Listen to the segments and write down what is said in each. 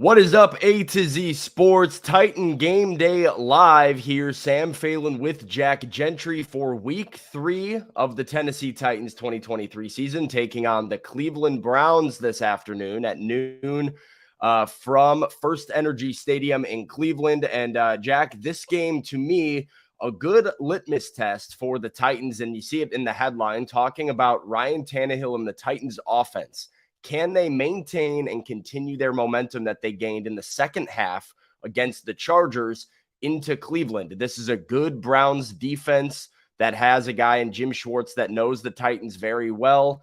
What is up, A to Z Sports? Titan Game Day live here. Sam Phelan with Jack Gentry for week 3 of the Tennessee Titans 2023 season, taking on the Cleveland Browns this afternoon at noon from First Energy Stadium in Cleveland. And Jack, this game to me, a good litmus test for the Titans. And you see it in the headline talking about Ryan Tannehill and the Titans offense. Can they maintain and continue their momentum that they gained in the second half against the Chargers into Cleveland? This is a good Browns defense that has a guy in Jim Schwartz that knows the Titans very well.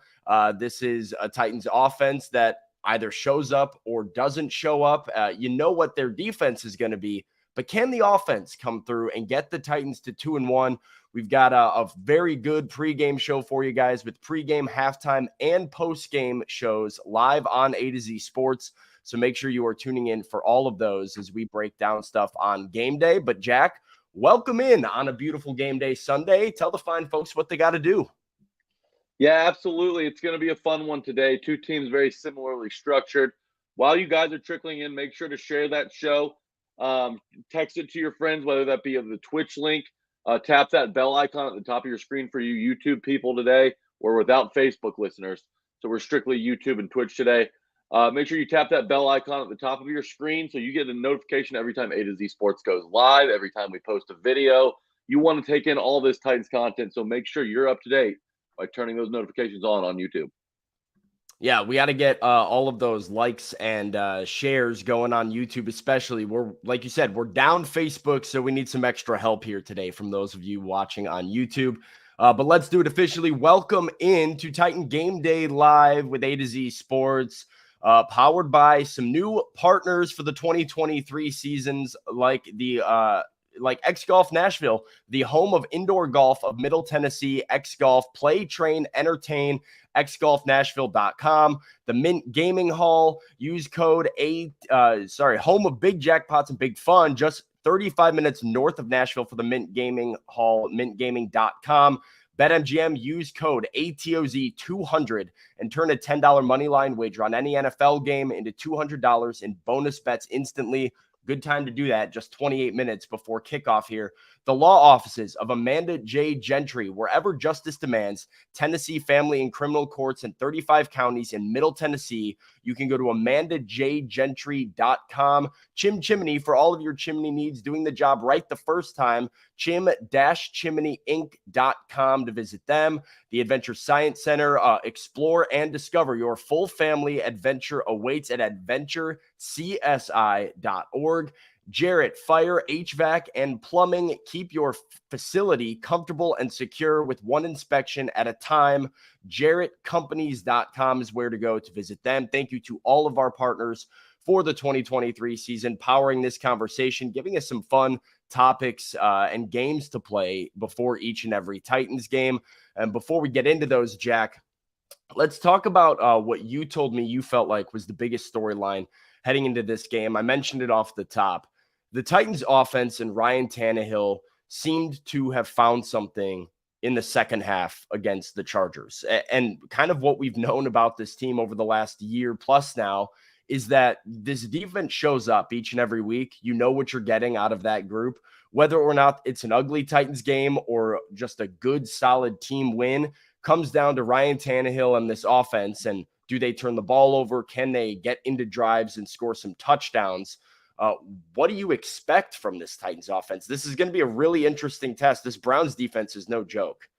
This is a Titans offense that either shows up or doesn't show up. You know what their defense is going to be, but can the offense come through and get the Titans to 2-1? We've got a very good pregame show for you guys with pregame, halftime, and postgame shows live on A to Z Sports. So make sure you are tuning in for all of those as we break down stuff on game day. But Jack, welcome in on a beautiful game day Sunday. Tell the fine folks what they got to do. Yeah, absolutely. It's going to be a fun one today. Two teams very similarly structured. While you guys are trickling in, make sure to share that show. Text it to your friends, whether that be of the Twitch link. Tap that bell icon at the top of your screen for you YouTube people today. We're without Facebook listeners, so we're strictly YouTube and Twitch today. Make sure you tap that bell icon at the top of your screen so you get a notification every time A to Z Sports goes live, every time we post a video. You want to take in all this Titans content, so make sure you're up to date by turning those notifications on YouTube. Yeah, we got to get all of those likes and shares going on YouTube, especially. We're, like you said, we're down Facebook, so we need some extra help here today from those of you watching on YouTube. But let's do it officially. Welcome in to Titan Game Day Live with A to Z Sports, powered by some new partners for the 2023 seasons, like X Golf Nashville, the home of indoor golf of Middle Tennessee. X Golf, play, train, entertain. xgolfnashville.com. The Mint Gaming Hall. Use code home of big jackpots and big fun. Just 35 minutes north of Nashville for the Mint Gaming Hall. Mintgaming.com. BetMGM, use code ATOZ200 and turn a $10 money line wager on any NFL game into $200 in bonus bets instantly. Good time to do that just 28 minutes before kickoff here. The law offices of Amanda J. Gentry, wherever justice demands, Tennessee family and criminal courts in 35 counties in Middle Tennessee. You can go to amandajgentry.com. Chim Chimney, for all of your chimney needs, doing the job right the first time. chim-chimneyinc.com to visit them. The Adventure Science Center. Explore and discover your full family adventure awaits at adventurecsi.org. Jarrett Fire, HVAC, and Plumbing. Keep your facility comfortable and secure with one inspection at a time. JarrettCompanies.com is where to go to visit them. Thank you to all of our partners for the 2023 season, powering this conversation, giving us some fun topics and games to play before each and every Titans game. And before we get into those, Jack, let's talk about what you told me you felt like was the biggest storyline heading into this game. I mentioned it off the top. The Titans offense and Ryan Tannehill seemed to have found something in the second half against the Chargers. And kind of what we've known about this team over the last year plus now is that this defense shows up each and every week. You know what you're getting out of that group, whether or not it's an ugly Titans game or just a good, solid team win, comes down to Ryan Tannehill and this offense. And do they turn the ball over? Can they get into drives and score some touchdowns? What do you expect from this Titans offense? This is going to be a really interesting test. This Browns defense is no joke.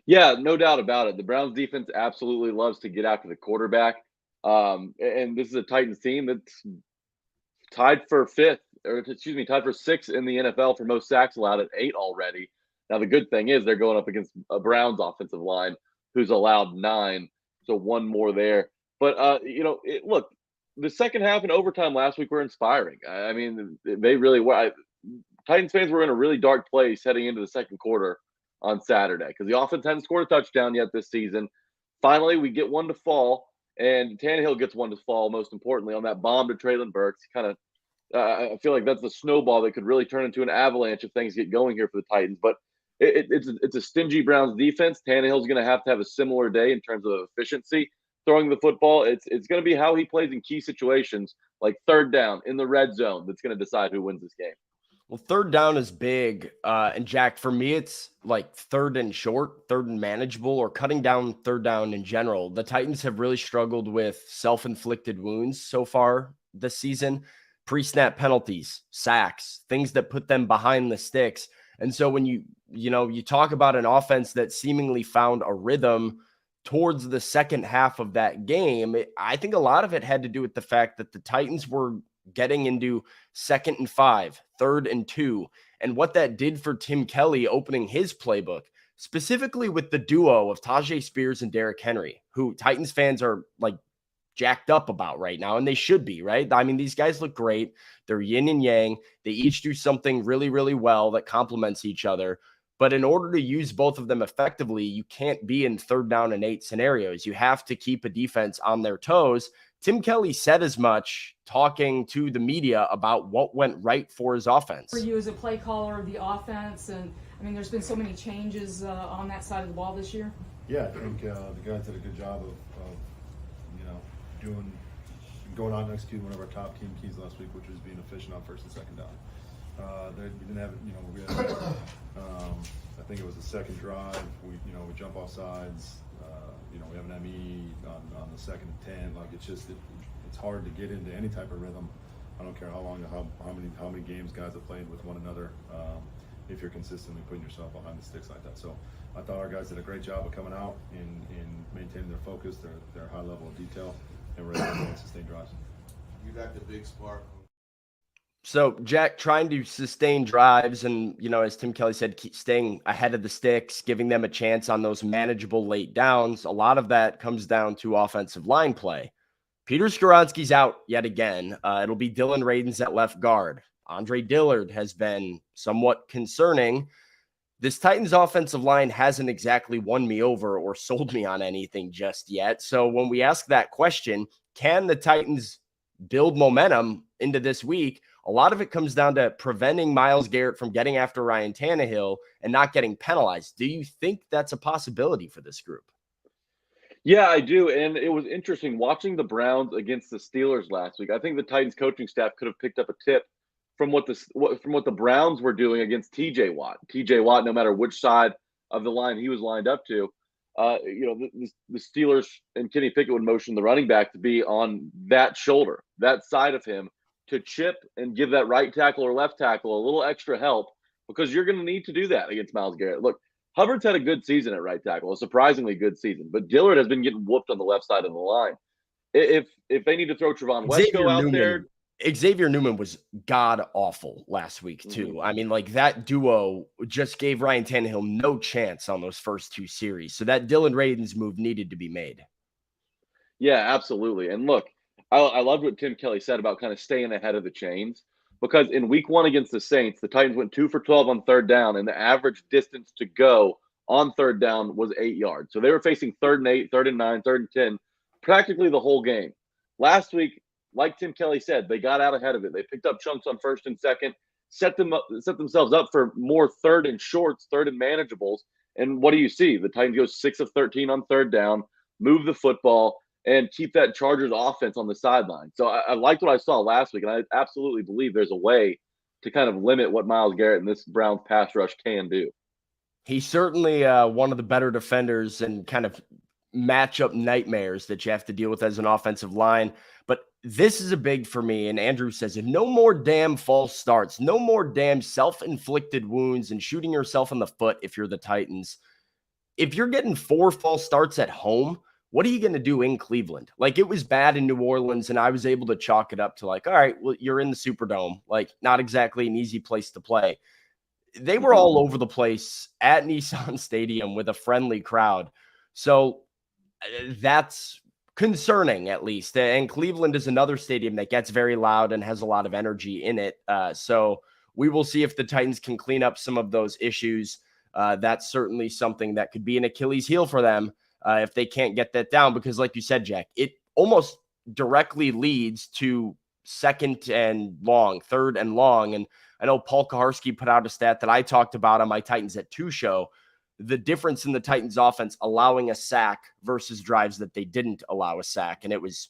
Yeah, no doubt about it. The Browns defense absolutely loves to get after the quarterback. And this is a Titans team that's tied for sixth in the NFL for most sacks allowed at 8 already. Now, the good thing is they're going up against a Browns offensive line who's allowed 9, so one more there. But, look, the second half and overtime last week were inspiring. I mean, they really were. Titans fans were in a really dark place heading into the second quarter on Saturday because the offense hadn't scored a touchdown yet this season. Finally, we get one to fall, and Tannehill gets one to fall, most importantly, on that bomb to Treylon Burks. I feel like that's the snowball that could really turn into an avalanche if things get going here for the Titans. But it's a stingy Browns defense. Tannehill's going to have a similar day in terms of efficiency. throwing the football. It's going to be how he plays in key situations like third down in the red zone that's going to decide who wins this game. Well, third down is big. And Jack, for me, it's like third and short, third and manageable, or cutting down third down in general. The Titans have really struggled with self-inflicted wounds so far this season. Pre-snap penalties, sacks, things that put them behind the sticks. And so when you talk about an offense that seemingly found a rhythm towards the second half of that game, I think a lot of it had to do with the fact that the Titans were getting into 2nd and 5, 3rd and 2, and what that did for Tim Kelly opening his playbook, specifically with the duo of Tajay Spears and Derrick Henry, who Titans fans are like jacked up about right now, and they should be, right? I mean, these guys look great. They're yin and yang. They each do something really, really well that complements each other. But in order to use both of them effectively, you can't be in 3rd down and 8 scenarios. You have to keep a defense on their toes. Tim Kelly said as much talking to the media about what went right for his offense. For you as a play caller of the offense, and I mean, there's been so many changes on that side of the ball this year. Yeah, I think the guys did a good job of going on and executing one of our top team keys last week, which was being efficient on 1st and 2nd down. We didn't have, we had, I think it was the 2nd drive. We jump off sides. We have an ME on the 2nd and 10. Like it's hard to get into any type of rhythm. I don't care how long, how many games guys have played with one another. If you're consistently putting yourself behind the sticks like that. So I thought our guys did a great job of coming out and maintaining their focus, their high level of detail, and we're able to sustain drives. You got the big spark. So, Jack, trying to sustain drives and, as Tim Kelly said, keep staying ahead of the sticks, giving them a chance on those manageable late downs. A lot of that comes down to offensive line play. Peter Skoronski's out yet again. It'll be Dylan Radins at left guard. Andre Dillard has been somewhat concerning. This Titans offensive line hasn't exactly won me over or sold me on anything just yet. So when we ask that question, can the Titans build momentum into this week? A lot of it comes down to preventing Myles Garrett from getting after Ryan Tannehill and not getting penalized. Do you think that's a possibility for this group? Yeah, I do. And it was interesting watching the Browns against the Steelers last week. I think the Titans coaching staff could have picked up a tip from what the Browns were doing against TJ Watt. TJ Watt, no matter which side of the line he was lined up to, the Steelers and Kenny Pickett would motion the running back to be on that shoulder, that side of him, to chip and give that right tackle or left tackle a little extra help, because you're going to need to do that against Myles Garrett. Look, Hubbard's had a good season at right tackle, a surprisingly good season, but Dillard has been getting whooped on the left side of the line. If they need to throw Trevon Wesco out there, Xavier Newman was god-awful last week, too. Mm-hmm. I mean, like, that duo just gave Ryan Tannehill no chance on those first 2 series. So that Dylan Radins move needed to be made. Yeah, absolutely. And look, I loved what Tim Kelly said about kind of staying ahead of the chains, because in week 1 against the Saints, the Titans went 2 for 12 on 3rd down, and the average distance to go on 3rd down was 8 yards. So they were facing 3rd and 8, 3rd and 9, 3rd and 10, practically the whole game. Last week, like Tim Kelly said, they got out ahead of it. They picked up chunks on 1st and 2nd, set themselves up for more 3rd and shorts, 3rd and manageables. And what do you see? The Titans go 6 of 13 on 3rd down, move the football, and keep that Chargers offense on the sideline. So I liked what I saw last week, and I absolutely believe there's a way to kind of limit what Myles Garrett and this Browns pass rush can do. He's certainly one of the better defenders and kind of matchup nightmares that you have to deal with as an offensive line. But this is a big for me, and Andrew says it, no more damn false starts, no more damn self-inflicted wounds and shooting yourself in the foot if you're the Titans. If you're getting 4 false starts at home, what are you going to do in Cleveland? Like, it was bad in New Orleans, and I was able to chalk it up to like, all right, well, you're in the Superdome, like not exactly an easy place to play. They were all over the place at Nissan Stadium with a friendly crowd. So that's concerning, at least. And Cleveland is another stadium that gets very loud and has a lot of energy in it. So we will see if the Titans can clean up some of those issues. That's certainly something that could be an Achilles heel for them if they can't get that down, because like you said, Jack, it almost directly leads to 2nd and long, 3rd and long. And I know Paul Kaharski put out a stat that I talked about on my Titans at 2 show. the difference in the Titans offense allowing a sack versus drives that they didn't allow a sack. And it was,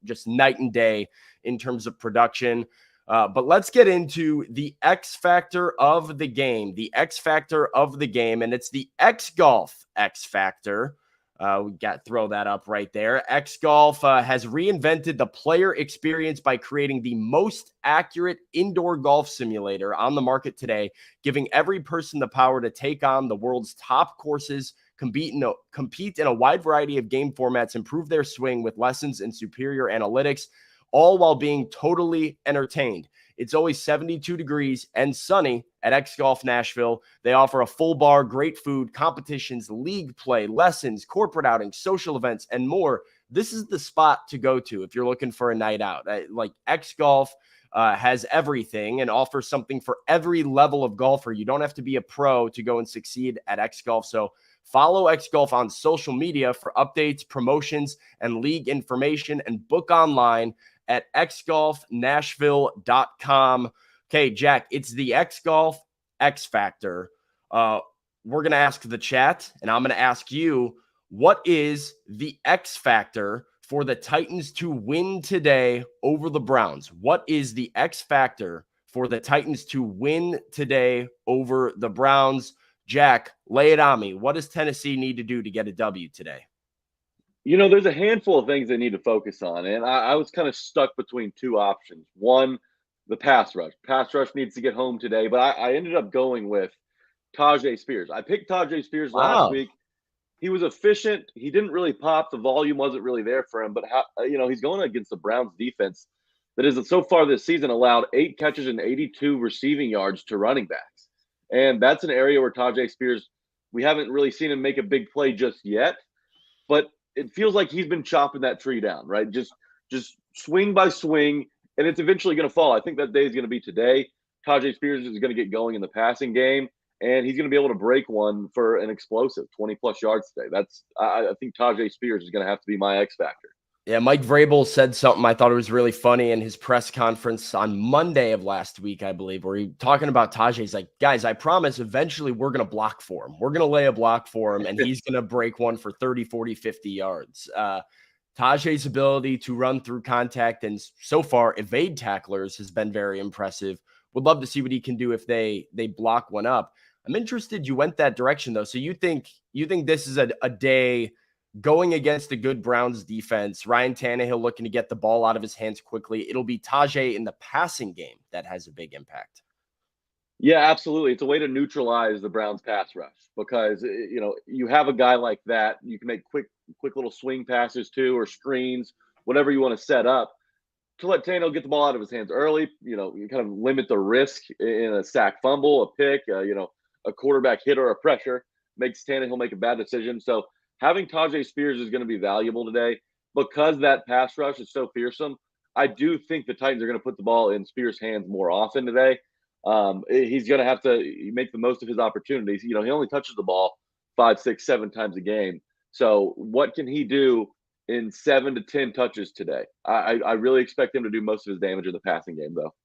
just night and day in terms of production. But let's get into the X factor of the game, and it's the X Golf X factor. We got throw that up right there. X Golf has reinvented the player experience by creating the most accurate indoor golf simulator on the market today, giving every person the power to take on the world's top courses, compete in a wide variety of game formats, improve their swing with lessons in superior analytics, all while being totally entertained. It's always 72 degrees and sunny at X Golf Nashville. They offer a full bar, great food, competitions, league play, lessons, corporate outings, social events, and more. This is the spot to go to if you're looking for a night out. Like X Golf has everything and offers something for every level of golfer. You don't have to be a pro to go and succeed at X Golf. So follow X Golf on social media for updates, promotions, and league information, and book online at xgolfnashville.com. Okay, Jack, it's the X Golf X Factor. We're going to ask the chat, and I'm going to ask you, what is the X Factor for the Titans to win today over the Browns? What is the X Factor for the Titans to win today over the Browns? Jack, lay it on me. What does Tennessee need to do to get a W today? There's a handful of things they need to focus on, and I was kind of stuck between two options. One, the pass rush. Pass rush needs to get home today, but I ended up going with Tajay Spears. I picked Tajay Spears last week. He was efficient. He didn't really pop. The volume wasn't really there for him, but he's going against the Browns defense that has so far this season allowed 8 catches and 82 receiving yards to running backs. And that's an area where Tajay Spears, we haven't really seen him make a big play just yet, but it feels like he's been chopping that tree down, right? Just swing by swing, and it's eventually going to fall. I think that day is going to be today. Tajay Spears is going to get going in the passing game, and he's going to be able to break one for an explosive 20-plus yards today. I think Tajay Spears is going to have to be my X factor. Yeah, Mike Vrabel said something I thought it was really funny in his press conference on Monday of last week, I believe, where he talking about Tajay. He's like, guys, I promise eventually we're going to block for him. We're going to lay a block for him, and he's going to break one for 30, 40, 50 yards. Tajay's ability to run through contact and so far evade tacklers has been very impressive. Would love to see what he can do if they block one up. I'm interested you went that direction, though. So you think this is a day – going against a good Browns defense, Ryan Tannehill looking to get the ball out of his hands quickly. It'll be Tajay in the passing game that has a big impact. Yeah, absolutely. It's a way to neutralize the Browns pass rush because, you have a guy like that. You can make quick little swing passes too, or screens, whatever you want to set up to let Tannehill get the ball out of his hands early. You kind of limit the risk in a sack fumble, a pick, a quarterback hit or a pressure makes Tannehill make a bad decision. So having Tajay Spears is going to be valuable today because that pass rush is so fearsome. I do think the Titans are going to put the ball in Spears' hands more often today. He's going to have to make the most of his opportunities. He only touches the ball 5, 6, 7 times a game. So what can he do in 7 to 10 touches today? I really expect him to do most of his damage in the passing game, though.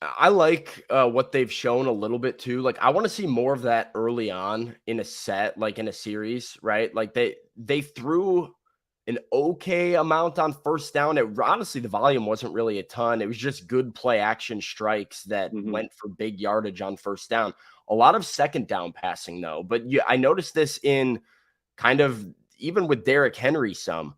I like what they've shown a little bit too. Like I want to see more of that early on in a set, like in a series, right? Like they threw an okay amount on first down. Honestly, the volume wasn't really a ton. It was just good play action strikes that went for big yardage on first down. A lot of second down passing though. But I noticed this in kind of even with Derrick Henry some.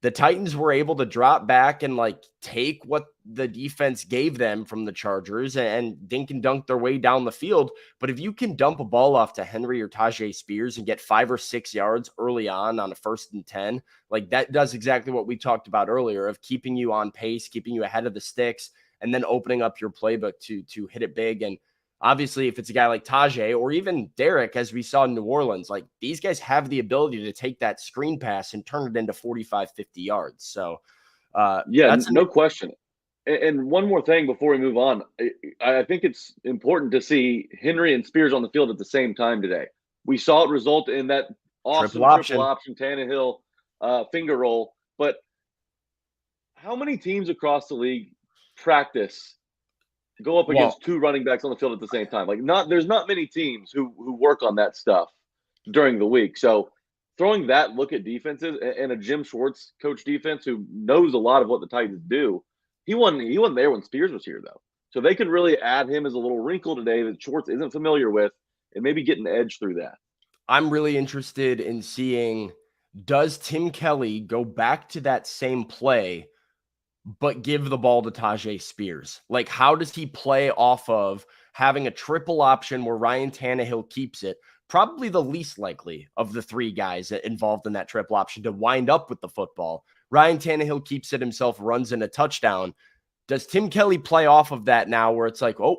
The Titans were able to drop back and take what the defense gave them from the Chargers and dink and dunk their way down the field. But if you can dump a ball off to Henry or Tajay Spears and get 5 or 6 yards early on a 1st and 10, that does exactly what we talked about earlier of keeping you on pace, keeping you ahead of the sticks, and then opening up your playbook to hit it big. And obviously, if it's a guy like Tajay or even Derrick, as we saw in New Orleans, these guys have the ability to take that screen pass and turn it into 45, 50 yards. So, that's no question. And one more thing before we move on, I think it's important to see Henry and Spears on the field at the same time today. We saw it result in that awesome triple option Tannehill finger roll. But how many teams across the league go up against 2 running backs on the field at the same time? There's not many teams who work on that stuff during the week. So throwing that look at defenses and a Jim Schwartz coach defense who knows a lot of what the Titans do, he wasn't there when Spears was here though. So they could really add him as a little wrinkle today that Schwartz isn't familiar with and maybe get an edge through that. I'm really interested in seeing, does Tim Kelly go back to that same play but give the ball to Tajay Spears? Like, how does he play off of having a triple option where Ryan Tannehill keeps it? Probably the least likely of the three guys involved in that triple option to wind up with the football. Ryan Tannehill keeps it himself, runs in a touchdown. Does Tim Kelly play off of that now where it's like, oh,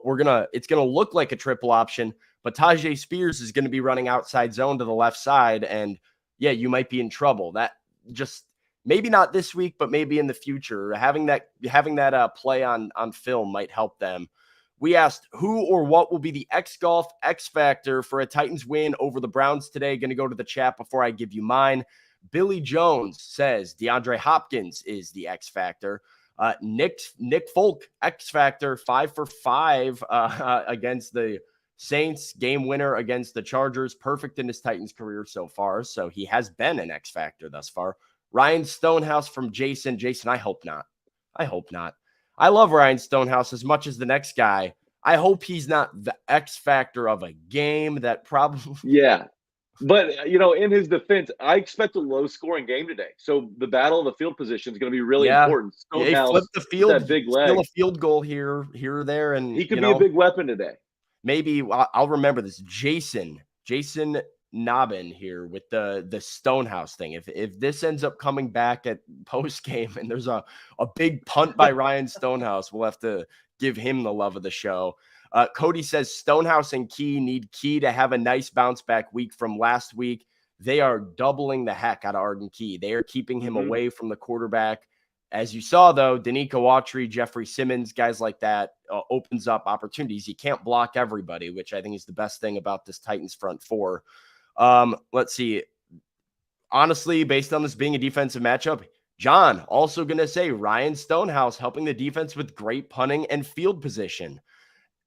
it's going to look like a triple option, but Tajay Spears is going to be running outside zone to the left side. And yeah, you might be in trouble. That just maybe not this week, but maybe in the future, having that play on film might help them. We asked who or what will be the X-Golf X Factor for a Titans win over the Browns today. Going to go to the chat before I give you mine. Billy Jones says DeAndre Hopkins is the X Factor. Nick Folk, X Factor, 5 for 5 against the Saints, game winner against the Chargers. Perfect in his Titans career so far. So he has been an X Factor thus far. Ryan Stonehouse from Jason. Jason, I hope not. I love Ryan Stonehouse as much as the next guy. I hope he's not the X Factor of a game that probably. Yeah. But, in his defense, I expect a low-scoring game today. So the battle of the field position is going to be really important. He flipped the field, that big leg. Still a field goal here or there. And he could be a big weapon today. Maybe I'll remember this. Jason Nobbin here with the Stonehouse thing. If this ends up coming back at post game and there's a big punt by Ryan Stonehouse, we'll have to give him the love of the show. Cody says Stonehouse and Key need Key to have a nice bounce back week from last week. They are doubling the heck out of Arden Key. They are keeping him away from the quarterback. As you saw, though, Danico Autry, Jeffrey Simmons, guys like that opens up opportunities. You can't block everybody, which I think is the best thing about this Titans front four. Let's see. Honestly, based on this being a defensive matchup, John also going to say Ryan Stonehouse helping the defense with great punting and field position.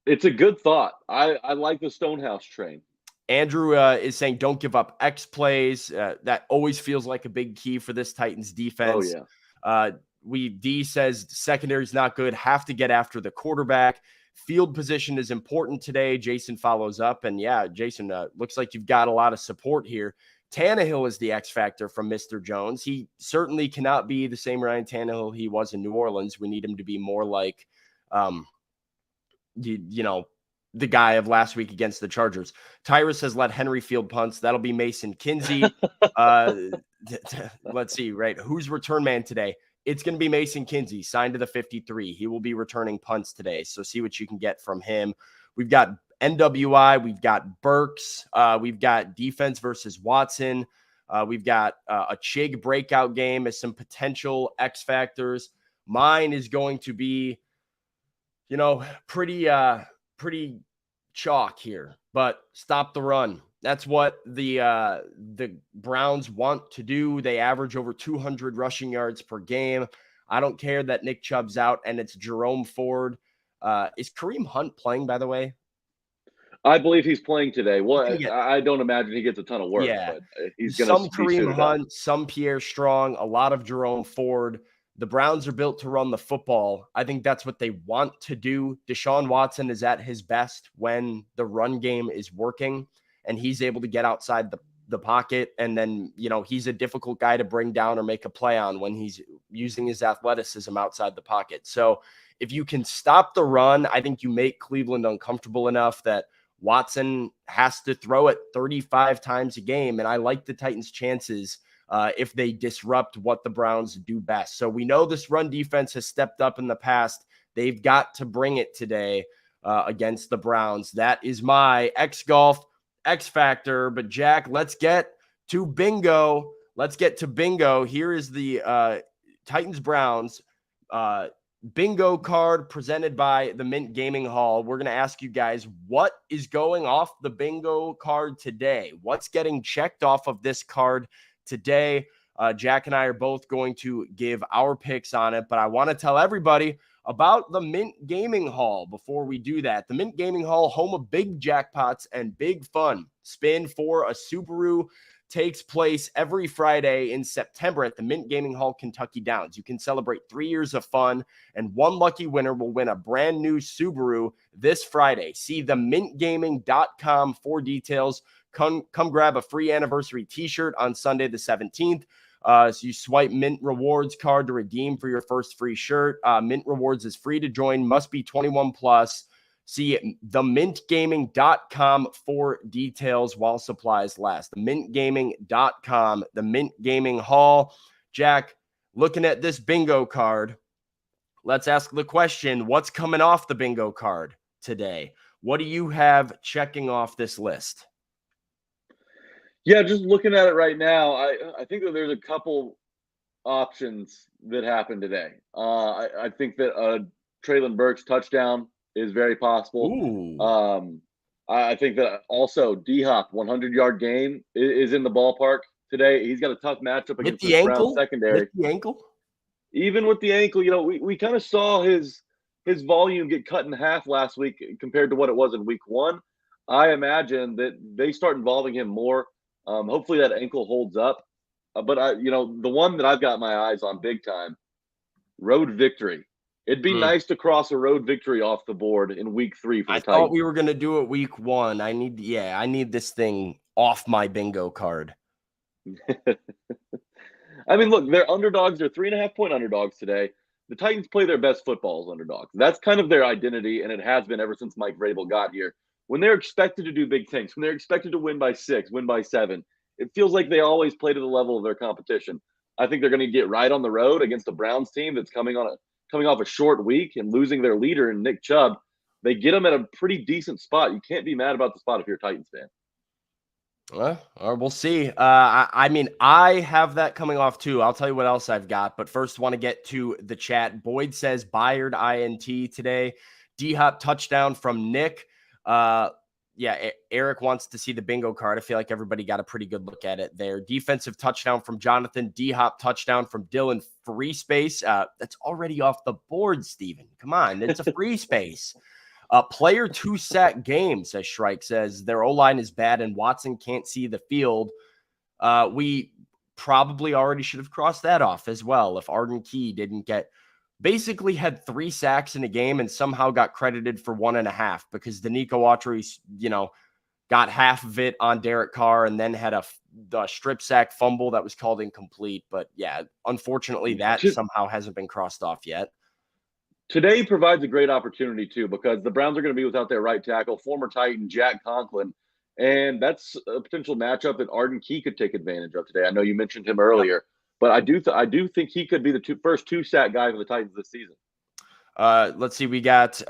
It's a good thought. I like the Stonehouse train. Andrew is saying don't give up X plays. That always feels like a big key for this Titans defense. Oh, yeah. D says secondary is not good. Have to get after the quarterback. Field position is important today. Jason follows up. And yeah, Jason, looks like you've got a lot of support here. Tannehill is the X factor from Mr. Jones. He certainly cannot be the same Ryan Tannehill he was in New Orleans. We need him to be more like, the guy of last week against the Chargers. Tyrus has let Henry field punts. That'll be Mason Kinsey. Let's see, right? Who's return man today? It's going to be Mason Kinsey, signed to the 53. He will be returning punts today. So see what you can get from him. We've got NWI. We've got Burks. We've got defense versus Watson. We've got a Chig breakout game as some potential X factors. Mine is going to be, pretty chalk here, but stop the run. That's what the Browns want to do. They average over 200 rushing yards per game. I don't care that Nick Chubb's out and it's Jerome Ford. Is Kareem Hunt playing, by the way? I believe he's playing today. Well, I don't imagine he gets a ton of work. Yeah. But he's going to some Kareem Hunt, some Pierre Strong, a lot of Jerome Ford. The Browns are built to run the football. I think that's what they want to do. Deshaun Watson is at his best when the run game is working and he's able to get outside the pocket. And then, he's a difficult guy to bring down or make a play on when he's using his athleticism outside the pocket. So if you can stop the run, I think you make Cleveland uncomfortable enough that Watson has to throw it 35 times a game. And I like the Titans' chances if they disrupt what the Browns do best. So we know this run defense has stepped up in the past. They've got to bring it today against the Browns. That is my X-Golf X Factor. But Jack, let's get to bingo. Here is the Titans-Browns bingo card presented by the Mint Gaming Hall. We're going to ask you guys what is going off the bingo card today. What's getting checked off of this card today? Jack and I are both going to give our picks on it, but I want to tell everybody about the Mint Gaming Hall. Before we do that, the Mint Gaming Hall, home of big jackpots and big fun. Spin for a Subaru takes place every Friday in September at the Mint Gaming Hall, Kentucky Downs. You can celebrate 3 years of fun, and one lucky winner will win a brand new Subaru this Friday. See themintgaming.com for details. Come grab a free anniversary t-shirt on Sunday the 17th. So you swipe Mint Rewards card to redeem for your first free shirt. Mint Rewards is free to join, must be 21 plus. See themintgaming.com for details while supplies last. Themintgaming.com, the Mint Gaming Hall. Jack, looking at this bingo card, let's ask the question, what's coming off the bingo card today? What do you have checking off this list? Yeah, just looking at it right now, I think that there's a couple options that happened today. I think that Treylon Burks touchdown is very possible. Ooh. I think that also D-Hop 100-yard game is in the ballpark today. He's got a tough matchup against the Browns secondary. With the ankle? Even with the ankle, you know, we kind of saw his volume get cut in half last week compared to what it was in week 1. I imagine that they start involving him more. Hopefully that ankle holds up. But the one that I've got my eyes on big time, road victory. It'd be nice to cross a road victory off the board in week 3 for the Titans. I thought we were going to do it week 1. I need this thing off my bingo card. I mean, look, they're underdogs. They're 3.5-point underdogs today. The Titans play their best football as underdogs. That's kind of their identity, and it has been ever since Mike Vrabel got here. When they're expected to do big things, when they're expected to win by 6, win by 7, it feels like they always play to the level of their competition. I think they're going to get right on the road against the Browns team that's coming off a short week and losing their leader in Nick Chubb. They get them at a pretty decent spot. You can't be mad about the spot if you're a Titans fan. Well, we'll see. I mean, I have that coming off too. I'll tell you what else I've got. But first, want to get to the chat. Boyd says Byard INT today. D-Hop touchdown from Nick. Eric wants to see the bingo card. I feel like everybody got a pretty good look at it there. Defensive touchdown from Jonathan. D-Hop touchdown from Dylan. Free space. That's already off the board, Steven. Come on. It's a free space. Player 2 sack game, says Shrike, says their O-line is bad and Watson can't see the field. We probably already should have crossed that off as well. If Arden Key basically had 3 sacks in a game and somehow got credited for 1.5 because Danico Autry, got half of it on Derek Carr and then had the strip sack fumble that was called incomplete. But yeah, unfortunately that somehow hasn't been crossed off yet. Today provides a great opportunity, too, because the Browns are going to be without their right tackle, former Titan Jack Conklin, and that's a potential matchup that Arden Key could take advantage of today. I know you mentioned him earlier, but I do think he could be the first 2-sack guy for the Titans this season. Let's see. We got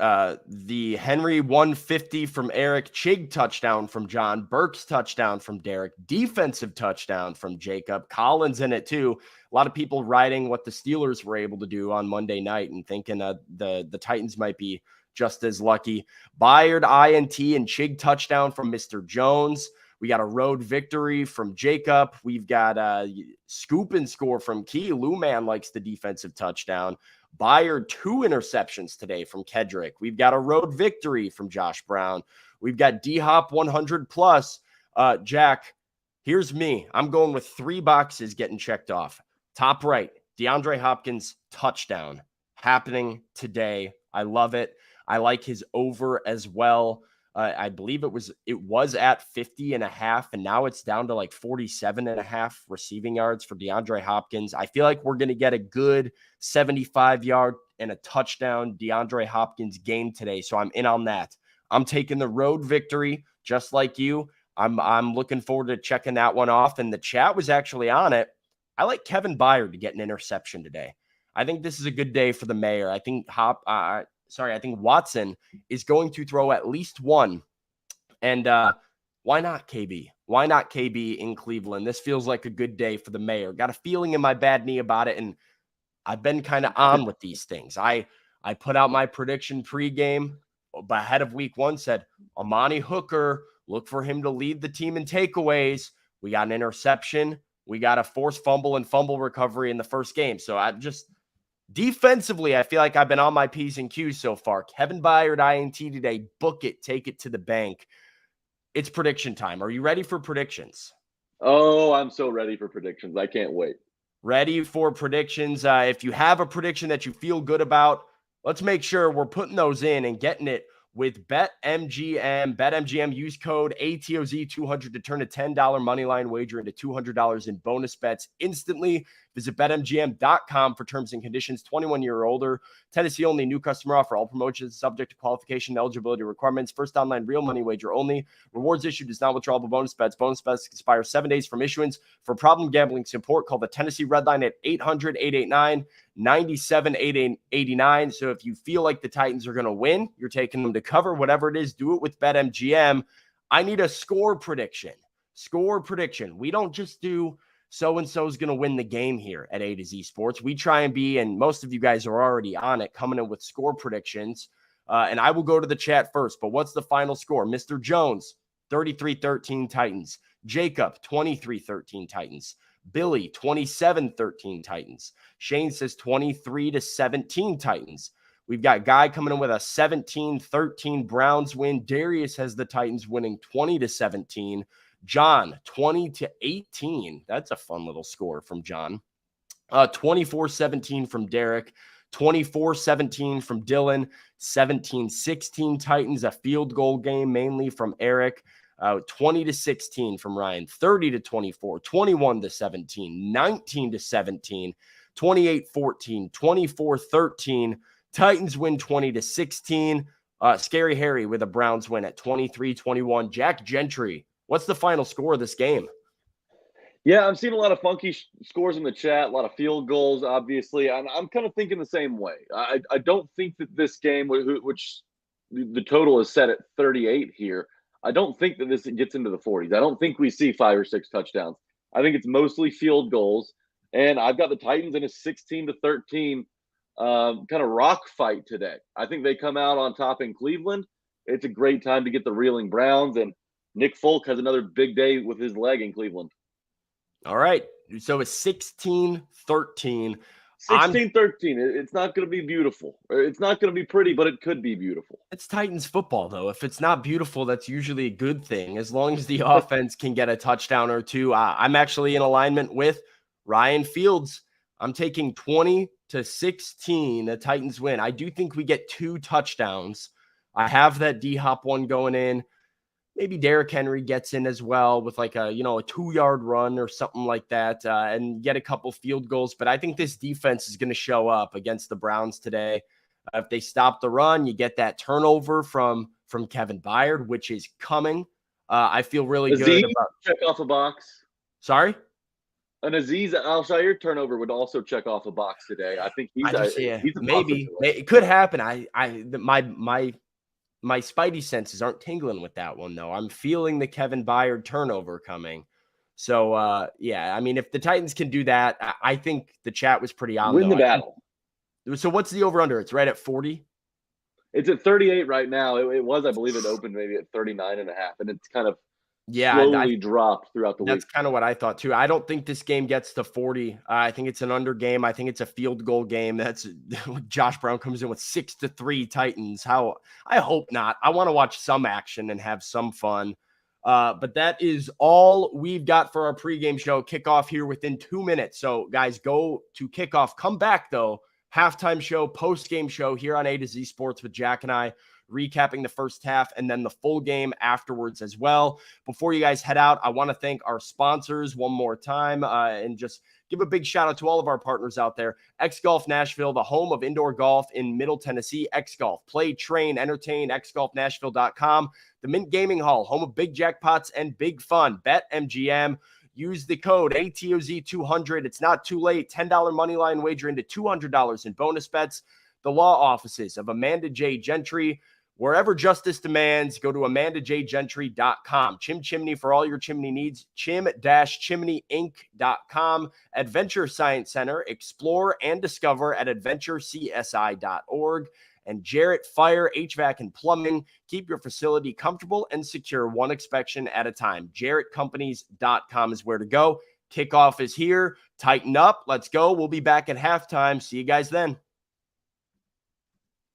the Henry 150 from Eric, Chig touchdown from John, Burks touchdown from Derek, defensive touchdown from Jacob, Collins in it too. A lot of people writing what the Steelers were able to do on Monday night and thinking the Titans might be just as lucky. Byard INT and Chig touchdown from Mr. Jones. We got a road victory from Jacob. We've got a scoop and score from Key. Lou Man likes the defensive touchdown. Byard 2 interceptions today from Kedrick. We've got a road victory from Josh Brown. We've got D-Hop 100 plus. Jack, here's me. I'm going with 3 boxes getting checked off. Top right, DeAndre Hopkins touchdown happening today. I love it. I like his over as well. I believe it was at 50.5, and now it's down to like 47.5 receiving yards for DeAndre Hopkins. I feel like we're going to get a good 75-yard and a touchdown DeAndre Hopkins game today, so I'm in on that. I'm taking the road victory, just like you. I'm looking forward to checking that one off, and the chat was actually on it. I like Kevin Byard to get an interception today. I think this is a good day for the mayor. I think I think Watson is going to throw at least one. And why not KB? Why not KB in Cleveland? This feels like a good day for the mayor. Got a feeling in my bad knee about it, and I've been kind of on with these things. I put out my prediction pregame ahead of week 1, said Amani Hooker, look for him to lead the team in takeaways. We got an interception. We got a forced fumble and fumble recovery in the first game. So I just Defensively, I feel like I've been on my P's and Q's so far. Kevin Byard, INT today. Book it. Take it to the bank. It's prediction time. Are you ready for predictions? Oh, I'm so ready for predictions. I can't wait. Ready for predictions. If you have a prediction that you feel good about, let's make sure we're putting those in and getting it with BetMGM. BetMGM, use code ATOZ200 to turn a $10 moneyline wager into $200 in bonus bets instantly. Visit BetMGM.com for terms and conditions. 21 or older. Tennessee only. New customer offer. All promotions subject to qualification and eligibility requirements. First online real money wager only. Rewards issued is not withdrawable bonus bets. Bonus bets expire 7 days from issuance. For problem gambling support, call the Tennessee Red Line at 800-889-9789. So if you feel like the Titans are going to win, you're taking them to cover, whatever it is, do it with BetMGM. I need a score prediction. Score prediction. We don't just do so-and-so is going to win the game here at A to Z Sports. We try and be, and most of you guys are already on it, coming in with score predictions. And I will go to the chat first, but what's the final score? Mr. Jones, 33-13 Titans. Jacob, 23-13 Titans. Billy, 27-13 Titans. Shane says 23-17 Titans. We've got Guy coming in with a 17-13 Browns win. Darius has the Titans winning 20-17. John, 20-18. That's a fun little score from John. 24-17 from Derek. 24-17 from Dylan. 17-16 Titans. A field goal game mainly from Eric. 20-16 from Ryan. 30-24. 21-17. 19-17. 28-14. 24-13. Titans win 20-16. Scary Harry with a Browns win at 23-21. Jack Gentry, what's the final score of this game? Yeah, I'm seeing a lot of funky scores in the chat, a lot of field goals, obviously. I'm kind of thinking the same way. I don't think that this game, which the total is set at 38 here, I don't think that this gets into the 40s. I don't think we see 5 or 6 touchdowns. I think it's mostly field goals. And I've got the Titans in a 16-13 kind of rock fight today. I think they come out on top in Cleveland. It's a great time to get the reeling Browns, and Nick Folk has another big day with his leg in Cleveland. All right. So it's 16-13. 16-13. It's not going to be beautiful. It's not going to be pretty, but it could be beautiful. It's Titans football, though. If it's not beautiful, that's usually a good thing. As long as the offense can get a touchdown or two. I'm actually in alignment with Ryan Fields. I'm taking 20-16. The Titans win. I do think we get 2 touchdowns. I have that D-Hop one going in. Maybe Derrick Henry gets in as well with like a 2-yard run or something like that, and get a couple field goals. But I think this defense is going to show up against the Browns today. If they stop the run, you get that turnover from Kevin Byard, which is coming. I feel really good about check off a box. Sorry? An Azeez Al-Shaair turnover would also check off a box today. I think he's maybe it could happen. My spidey senses aren't tingling with that one, though. I'm feeling the Kevin Byard turnover coming. So, yeah, I mean, if the Titans can do that, I think the chat was pretty on. Win the battle. So what's the over-under? It's right at 40? It's at 38 right now. It was, I believe it opened maybe at 39.5, and it's kind of slowly dropped throughout the week. That's kind of what I thought, too. I don't think this game gets to 40. I think it's an under game. I think it's a field goal game. That's Josh Brown comes in with 6-3 Titans. I hope not. I want to watch some action and have some fun. But that is all we've got for our pregame show. Kickoff here within 2 minutes. So, guys, go to kickoff. Come back, though. Halftime show, post-game show here on A to Z Sports with Jack and I, recapping the first half and then the full game afterwards as well. Before you guys head out, I want to thank our sponsors one more time and just give a big shout out to all of our partners out there. X Golf Nashville, the home of indoor golf in Middle Tennessee. X Golf, play, train, entertain, xgolfnashville.com. The Mint Gaming Hall, home of big jackpots and big fun. BetMGM. Use the code ATOZ200. It's not too late. $10 moneyline wager into $200 in bonus bets. The law offices of Amanda J. Gentry. Wherever justice demands, go to amandajgentry.com. Chim Chimney for all your chimney needs. chim-chimneyinc.com. Adventure Science Center. Explore and discover at adventurecsi.org. And Jarrett Fire, HVAC, and Plumbing. Keep your facility comfortable and secure, one inspection at a time. JarrettCompanies.com is where to go. Kickoff is here. Tighten up. Let's go. We'll be back at halftime. See you guys then.